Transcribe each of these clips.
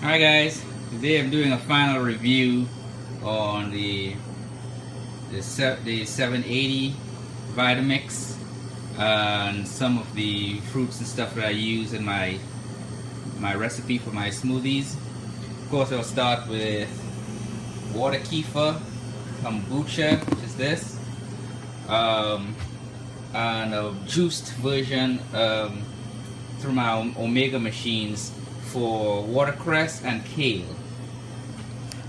Alright guys, today I'm doing a final review on the 780 Vitamix and some of the fruits and stuff that I use in my recipe for my smoothies. Of course, I'll start with water kefir, kombucha, which is this, and a juiced version through my Omega machines for watercress and kale,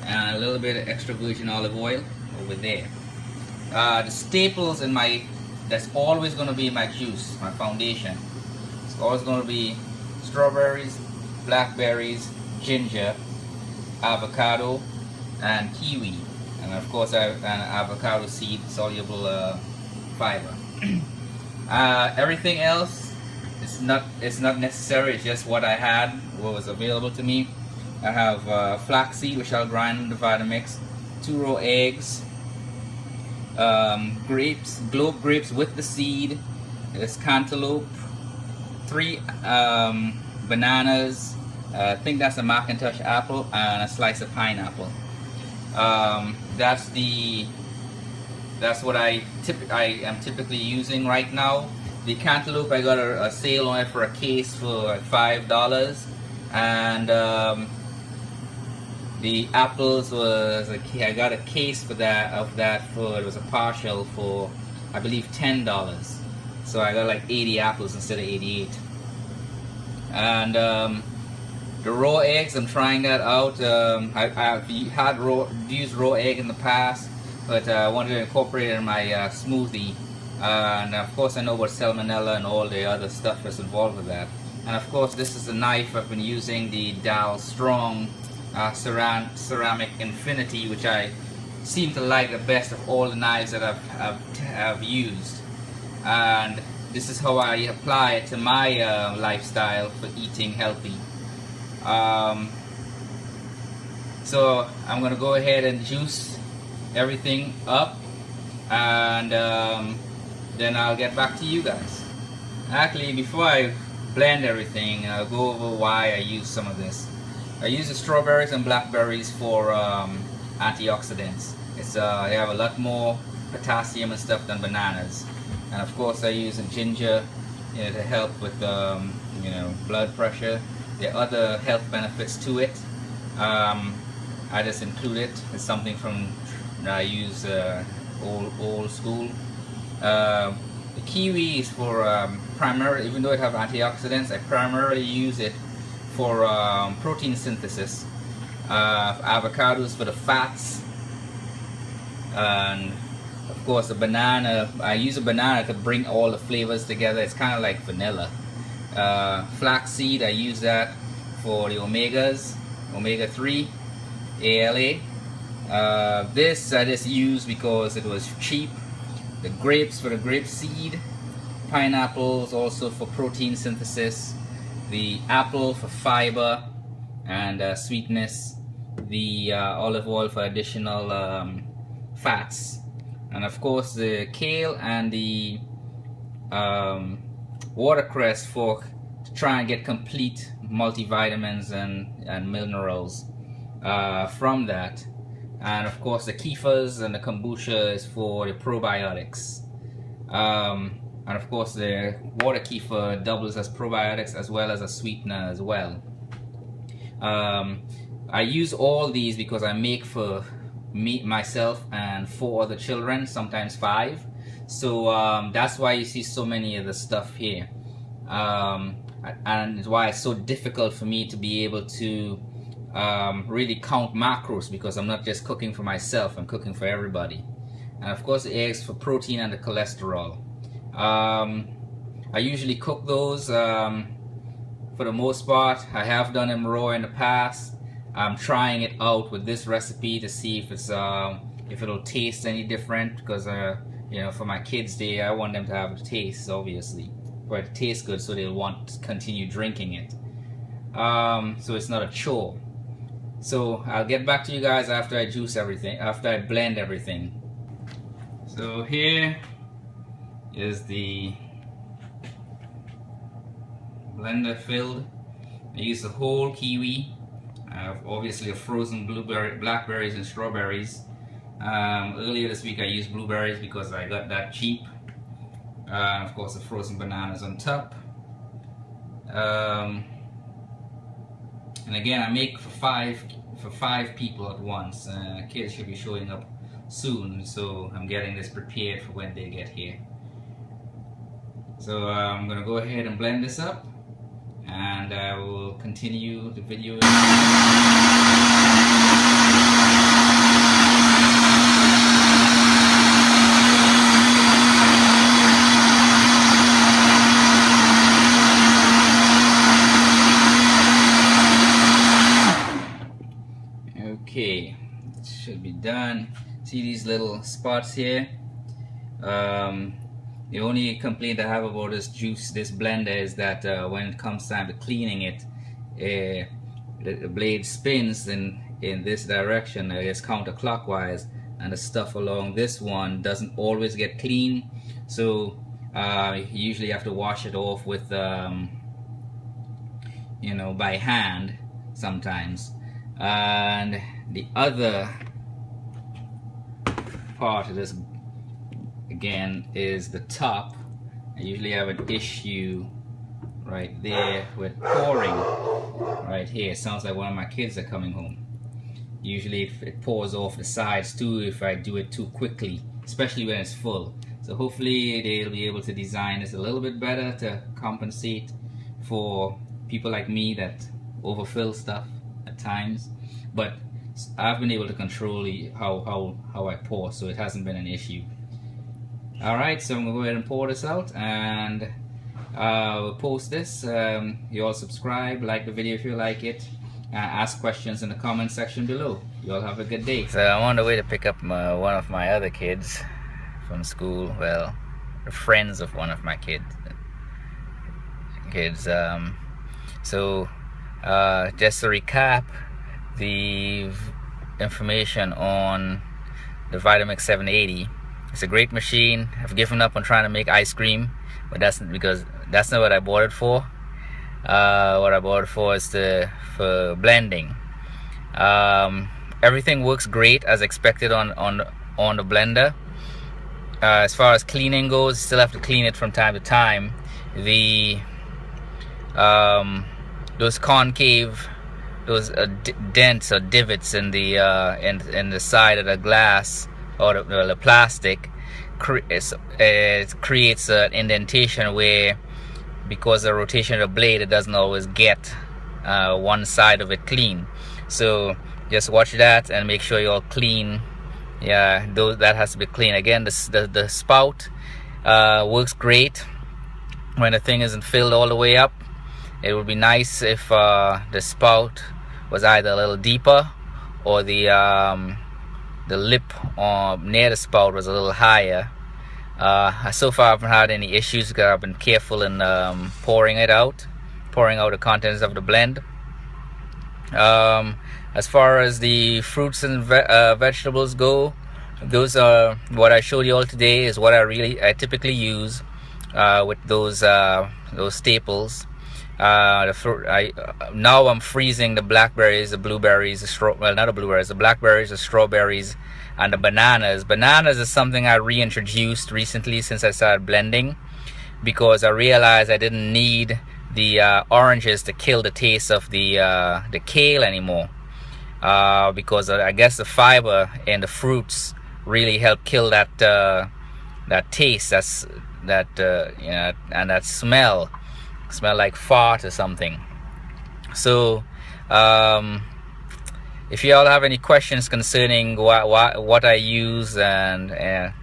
and a little bit of extra virgin olive oil over there. The staples in that's always going to be my juice, my foundation. It's always going to be strawberries, blackberries, ginger, avocado, and kiwi, and of course an avocado seed soluble fiber. Everything else, it's not necessary. It's just what I had, what was available to me. I have flaxseed, which I'll grind in the Vitamix, 2 raw eggs, grapes, globe grapes with the seed. There's cantaloupe, 3 bananas. I think that's a Macintosh apple, and a slice of pineapple. That's what I am typically using right now. The cantaloupe, I got a sale on it for a case for $5, and the apples I got a case for that for it was a partial for I believe $10. So I got like 80 apples instead of 88. And the raw eggs, I'm trying that out. I've used raw egg in the past, but I wanted to incorporate it in my smoothie. And of course I know about salmonella and all the other stuff that's involved with that. And of course this is the knife I've been using, the Dal Strong ceramic Infinity, which I seem to like the best of all the knives that I've used. And this is how I apply it to my lifestyle for eating healthy. So I'm gonna go ahead and juice everything up, and then I'll get back to you guys. Actually, before I blend everything, I'll go over why I use some of this. I use the strawberries and blackberries for antioxidants. They have a lot more potassium and stuff than bananas. And of course I use the ginger, to help with blood pressure. There are other health benefits to it. I just include it. It's something I use old school. The kiwi is for primarily, even though it has antioxidants, I primarily use it for protein synthesis. Avocados for the fats, and of course the banana. I use a banana to bring all the flavors together. It's kind of like vanilla. Flaxseed, I use that for the omegas, omega-3, ALA. This I just used because it was cheap. The grapes for the grape seed, pineapples also for protein synthesis, the apple for fiber and sweetness, the olive oil for additional fats, and of course the kale and the watercress for to try and get complete multivitamins and minerals from that. And of course the kefirs and the kombucha is for the probiotics. And of course the water kefir doubles as probiotics as well as a sweetener as well. I use all these because I make for myself and 4 other children, sometimes 5. So that's why you see so many of the stuff here. And it's why it's so difficult for me to be able to really count macros, because I'm not just cooking for myself, I'm cooking for everybody. And of course the eggs for protein and the cholesterol. I usually cook those for the most part. I have done them raw in the past. I'm trying it out with this recipe to see if it'll taste any different, because for my kids, I want them to have a taste, obviously, for it to taste good, so they'll want to continue drinking it. So it's not a chore. So I'll get back to you guys after I juice everything, after I blend everything. So here is the blender filled. I used the whole kiwi I have obviously a frozen blueberry, blackberries and strawberries. Earlier this week I used blueberries because I got that cheap. And of course the frozen bananas on top. And again, I make for five people at once. Kids should be showing up soon, so I'm getting this prepared for when they get here. So I'm gonna go ahead and blend this up, and I will continue the video. Okay, it should be done. See these little spots here? The only complaint I have about this blender is that when it comes time to cleaning it, the blade spins in this direction, I guess counterclockwise, and the stuff along this one doesn't always get clean. So you usually have to wash it off with, you know, by hand sometimes. And the other part of this again is the top. I usually have an issue right there with pouring right here. It sounds like one of my kids are coming home. Usually it pours off the sides too if I do it too quickly, especially when it's full. So hopefully they'll be able to design this a little bit better to compensate for people like me that overfill stuff at times. But I've been able to control how I pour, so it hasn't been an issue. Alright, so I'm going to go ahead and pour this out, and we'll post this. You all subscribe, like the video if you like it, ask questions in the comment section below. You all have a good day. So I'm on the way to pick up one of my other kids from school. Well, the friends of one of my kids. So just to recap the information on the Vitamix 780. It's a great machine. I've given up on trying to make ice cream, but that's not what I bought it for. What I bought it for is for blending. Everything works great as expected on the blender. As far as cleaning goes, still have to clean it from time to time. Those concave, those dents or divots in the side of the glass or the plastic it creates an indentation where, because of the rotation of the blade, it doesn't always get one side of it clean. So just watch that and make sure you're all clean. Yeah, that has to be clean. Again, the spout works great when the thing isn't filled all the way up. It would be nice if the spout was either a little deeper, or the lip near the spout was a little higher. So far I haven't had any issues because I've been careful in pouring out the contents of the blend. As far as the fruits and vegetables go, those are what I showed you all today, is what I typically use with those staples. Now I'm freezing the blackberries, the blueberries, the blackberries, the strawberries, and the bananas. Bananas is something I reintroduced recently since I started blending, because I realized I didn't need the oranges to kill the taste of the kale anymore, because I guess the fiber in the fruits really help kill that taste, you know, and that smell like fart or something. So if you all have any questions concerning what I use or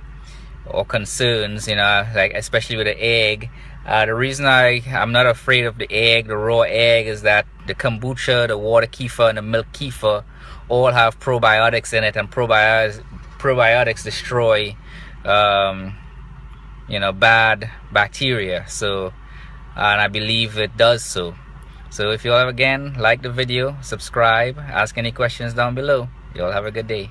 concerns, you know, like especially with the egg, the reason I'm not afraid of the egg, the raw egg, is that the kombucha, the water kefir, and the milk kefir all have probiotics in it, and probiotics destroy you know, bad bacteria. So and I believe it does so. So if you all, again, like the video, subscribe, ask any questions down below. You all have a good day.